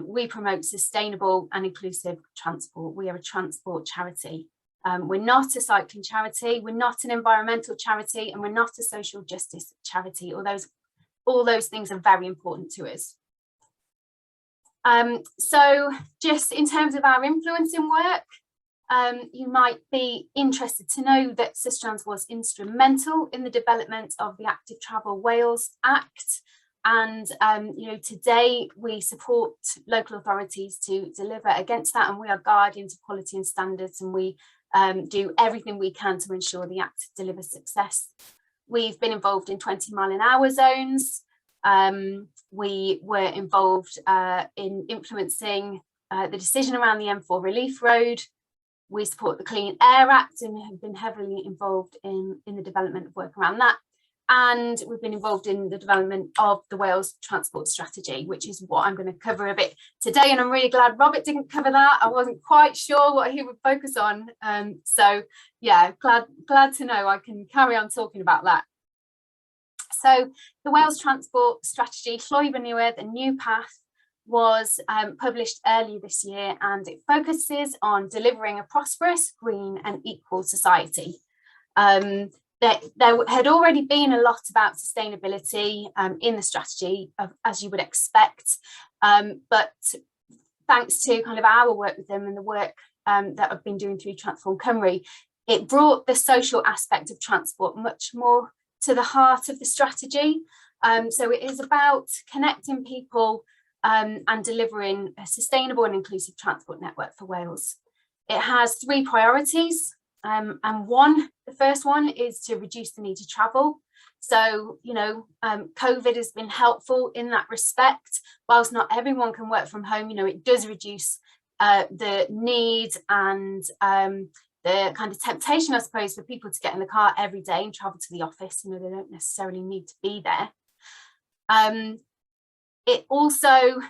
We promote sustainable and inclusive transport. We are a transport charity. We're not a cycling charity, we're not an environmental charity, and we're not a social justice charity. All those things are very important to us. So just in terms of our influencing work, you might be interested to know that Sustrans was instrumental in the development of the Active Travel Wales Act. And today we support local authorities to deliver against that, and we are guardians of quality and standards, and we do everything we can to ensure the Act delivers success. We've been involved in 20 mile-an-hour zones. We were involved in influencing the decision around the M4 Relief Road. We support the Clean Air Act and have been heavily involved in the development of work around that. And we've been involved in the development of the Wales Transport Strategy, which is what I'm going to cover a bit today. And I'm really glad Robert didn't cover that. I wasn't quite sure what he would focus on. So yeah, glad to know I can carry on talking about that. So the Wales Transport Strategy, Llwybr Newydd, a new path, was published earlier this year, and it focuses on delivering a prosperous, green and equal society. There had already been a lot about sustainability in the strategy, as you would expect, but thanks to kind of our work with them and the work that I've been doing through Transform Cymru, it brought the social aspect of transport much more to the heart of the strategy. So it is about connecting people and delivering a sustainable and inclusive transport network for Wales. It has 3 priorities. And the first one is to reduce the need to travel. So, you know, COVID has been helpful in that respect. Whilst not everyone can work from home, you know, it does reduce the need and the kind of temptation, I suppose, for people to get in the car every day and travel to the office. You know, they don't necessarily need to be there. It also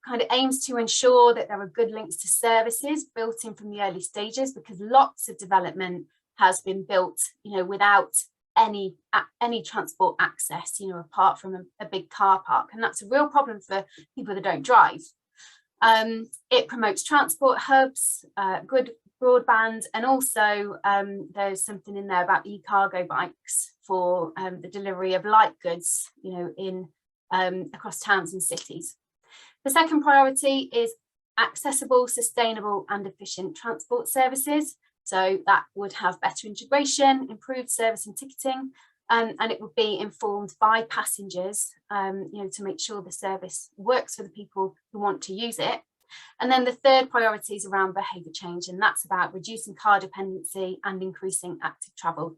kind of aims to ensure that there are good links to services built in from the early stages, because lots of development has been built, you know, without any transport access, you know, apart from a big car park, and that's a real problem for people that don't drive. It promotes transport hubs, good broadband, and also there's something in there about e-cargo bikes for the delivery of light goods, you know, in across towns and cities. The second priority is accessible, sustainable and efficient transport services. So that would have better integration, improved service and ticketing, and it would be informed by passengers, you know, to make sure the service works for the people who want to use it. And then the third priority is around behaviour change, and that's about reducing car dependency and increasing active travel.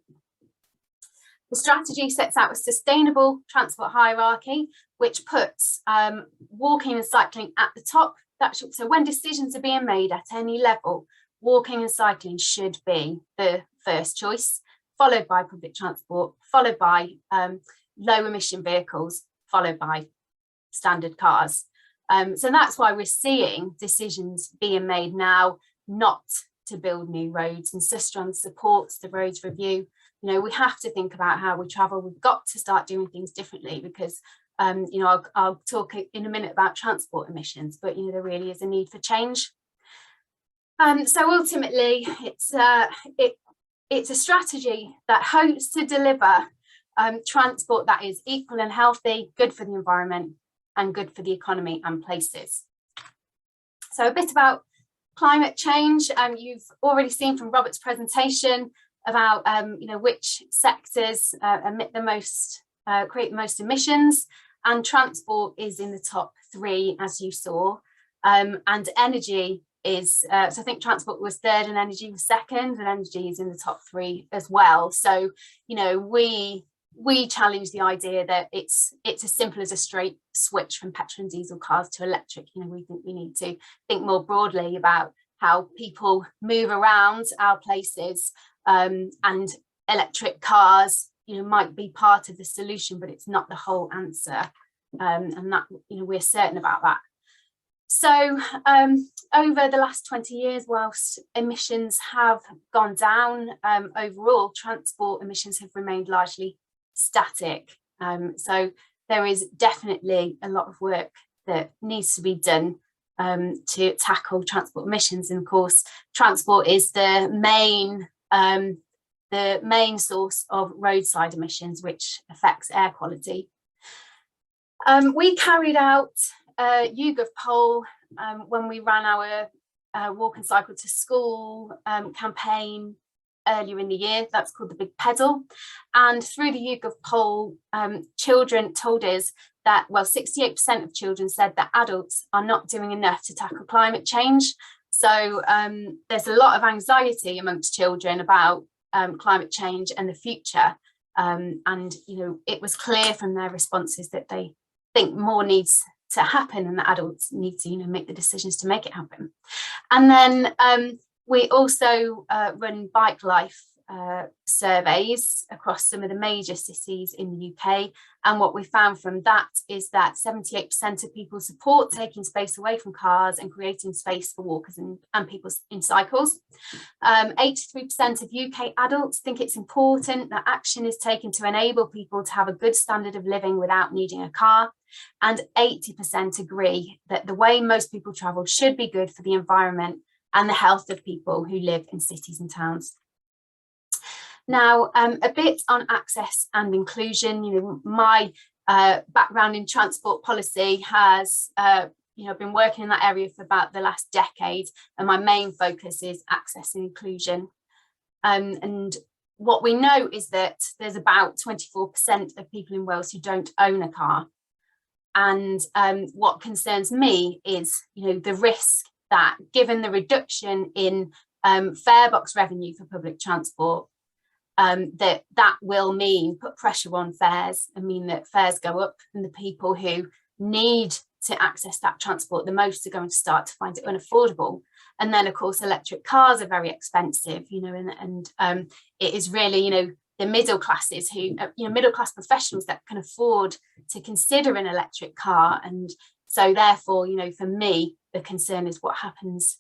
The strategy sets out a sustainable transport hierarchy, which puts walking and cycling at the top. So when decisions are being made at any level, walking and cycling should be the first choice, followed by public transport, followed by low emission vehicles, followed by standard cars. So that's why we're seeing decisions being made now not to build new roads, and Sustrans supports the roads review. You know, we have to think about how we travel. We've got to start doing things differently, because you know, I'll talk in a minute about transport emissions, but you know, there really is a need for change. So ultimately, it's a strategy that hopes to deliver transport that is equal and healthy, good for the environment and good for the economy and places. So a bit about climate change. You've already seen from Robert's presentation about you know, which sectors emit the most, create the most emissions, and transport is in the top 3, as you saw, and energy is so I think transport was 3rd and energy was 2nd, and energy is in the top 3 as well. So you know, we challenge the idea that it's as simple as a straight switch from petrol and diesel cars to electric. You know, we think we need to think more broadly about how people move around our places, and electric cars, you know, might be part of the solution, but it's not the whole answer, and that, you know, we're certain about that. So over the last 20 years, whilst emissions have gone down, overall transport emissions have remained largely static. So there is definitely a lot of work that needs to be done to tackle transport emissions, and of course transport is the main source of roadside emissions, which affects air quality. We carried out a YouGov poll when we ran our Walk and Cycle to School campaign earlier in the year. That's called the Big Pedal, and through the YouGov poll, children told us that, well, 68% of children said that adults are not doing enough to tackle climate change. So there's a lot of anxiety amongst children about climate change and the future, and you know, it was clear from their responses that they think more needs to happen, and the adults need to, you know, make the decisions to make it happen. And then we also run Bike Life, surveys across some of the major cities in the UK, and what we found from that is that 78% of people support taking space away from cars and creating space for walkers and people in cycles. 83% of UK adults think it's important that action is taken to enable people to have a good standard of living without needing a car, and 80% agree that the way most people travel should be good for the environment and the health of people who live in cities and towns. Now, a bit on access and inclusion. You know, my background in transport policy has, been working in that area for about the last decade, and my main focus is access and inclusion. And what we know is that there's about 24% of people in Wales who don't own a car. And what concerns me is, the risk that, given the reduction in fare box revenue for public transport, that will put pressure on fares and mean that fares go up, and the people who need to access that transport the most are going to start to find it unaffordable. And then, of course, electric cars are very expensive, and it is really, the middle classes who, middle class professionals that can afford to consider an electric car. And so therefore, for me, the concern is what happens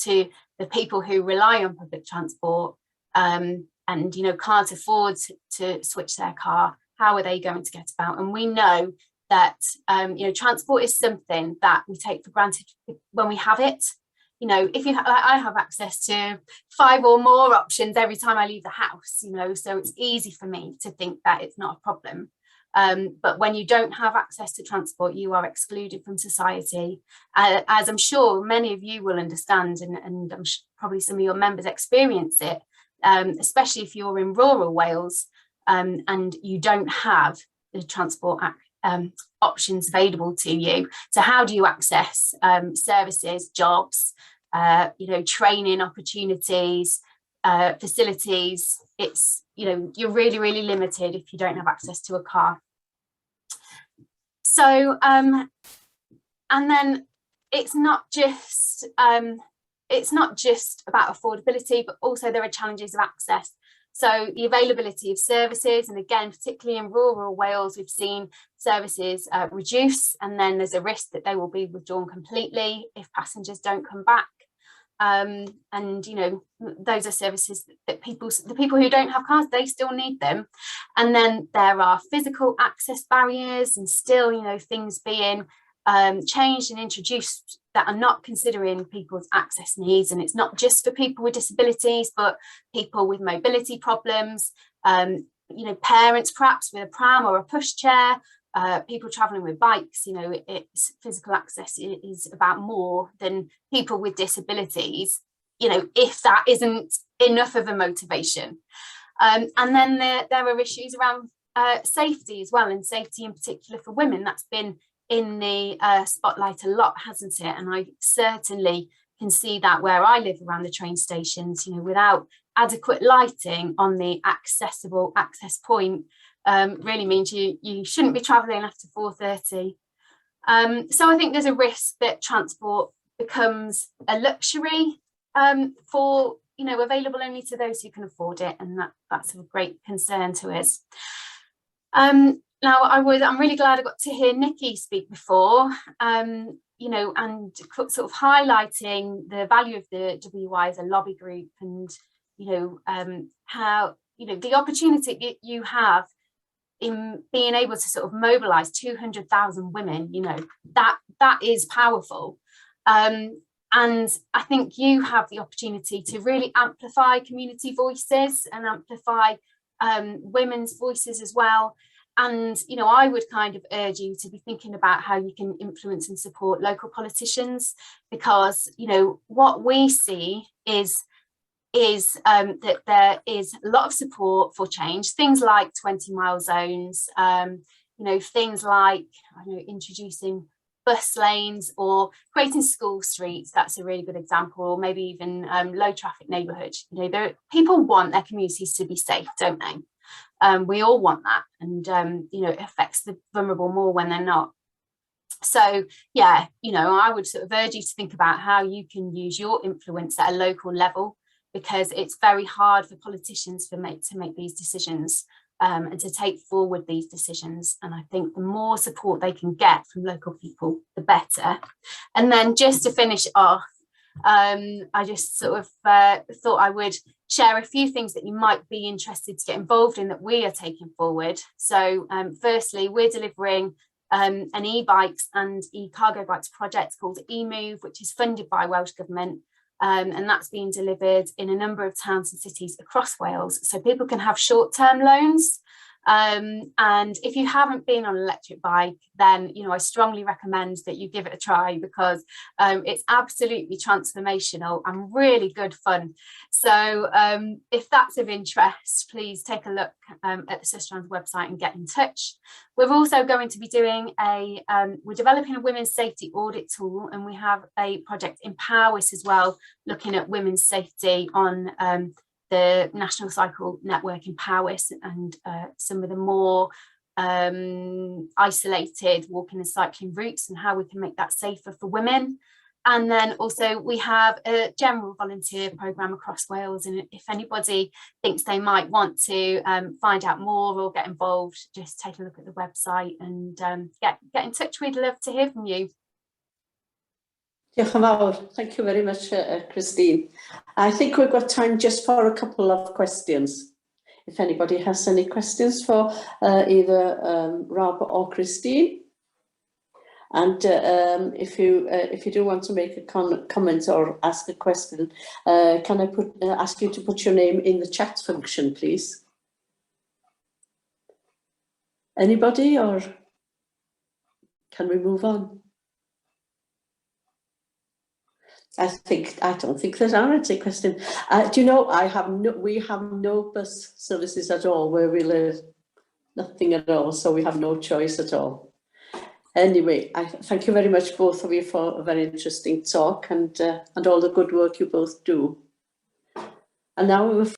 to the people who rely on public transport and can't afford to switch their car. How are they going to get about? And we know that transport is something that we take for granted when we have it. If I have access to 5 or more options every time I leave the house, so it's easy for me to think that it's not a problem. But when you don't have access to transport, you are excluded from society, as I'm sure many of you will understand, and I'm probably some of your members experience it, especially if you're in rural Wales and you don't have the transport options available to you. So how do you access services, jobs, training opportunities, facilities? It's, you're really, really limited if you don't have access to a car. So, and then it's not just about affordability, but also there are challenges of access. So the availability of services, and again, particularly in rural Wales, we've seen services reduce, and then there's a risk that they will be withdrawn completely if passengers don't come back. And those are services that the people who don't have cars, they still need them. And then there are physical access barriers, and still, things being changed and introduced that are not considering people's access needs. And it's not just for people with disabilities, but people with mobility problems, parents perhaps with a pram or a pushchair, people travelling with bikes. It's physical access is about more than people with disabilities, if that isn't enough of a motivation. And then there are issues around safety as well, and safety in particular for women. That's been in the spotlight a lot, hasn't it? And I certainly can see that where I live around the train stations, without adequate lighting on the accessible access point, really means you shouldn't be travelling after 4:30. So I think there's a risk that transport becomes a luxury for, available only to those who can afford it, and that's of great concern to us. Now, I'm really glad I got to hear Nikki speak before, and sort of highlighting the value of the WI as a lobby group, and how the opportunity you have in being able to sort of mobilise 200,000 women. That is powerful, and I think you have the opportunity to really amplify community voices and amplify women's voices as well. And, I would kind of urge you to be thinking about how you can influence and support local politicians, because, what we see is that there is a lot of support for change, things like 20-mile zones, things like, introducing bus lanes or creating school streets. That's a really good example, or maybe even low traffic neighbourhoods. People want their communities to be safe, don't they? We all want that, and it affects the vulnerable more when they're not. So yeah, I would sort of urge you to think about how you can use your influence at a local level because it's very hard for politicians to make these decisions and to take forward these decisions. And I think the more support they can get from local people, the better. And then just to finish off, I just sort of thought I would share a few things that you might be interested to get involved in that we are taking forward. So firstly, we're delivering an e-bikes and e-cargo bikes project called eMove, which is funded by Welsh Government. And that's being delivered in a number of towns and cities across Wales. So people can have short-term loans. And if you haven't been on an electric bike, then, you know, I strongly recommend that you give it a try, because it's absolutely transformational and really good fun. So if that's of interest, please take a look at the Sustrans website and get in touch. We're also going to be doing we're developing a women's safety audit tool, and we have a project in Powys as well, looking at women's safety on the National Cycle Network in Powys and some of the more isolated walking and cycling routes, and how we can make that safer for women. And then also we have a general volunteer programme across Wales, and if anybody thinks they might want to find out more or get involved, just take a look at the website and get in touch. We'd love to hear from you. Diolch yn fawr. Thank you very much, Christine. I think we've got time just for a couple of questions. If anybody has any questions for either Rob or Christine. And if you do want to make a comment or ask a question, can I ask you to put your name in the chat function, please? Anybody, or can we move on? I don't think there's any question. Do you know, we have no bus services at all where we live, nothing at all, so we have no choice at all. Anyway, I thank you very much, both of you, for a very interesting talk and all the good work you both do. And now we will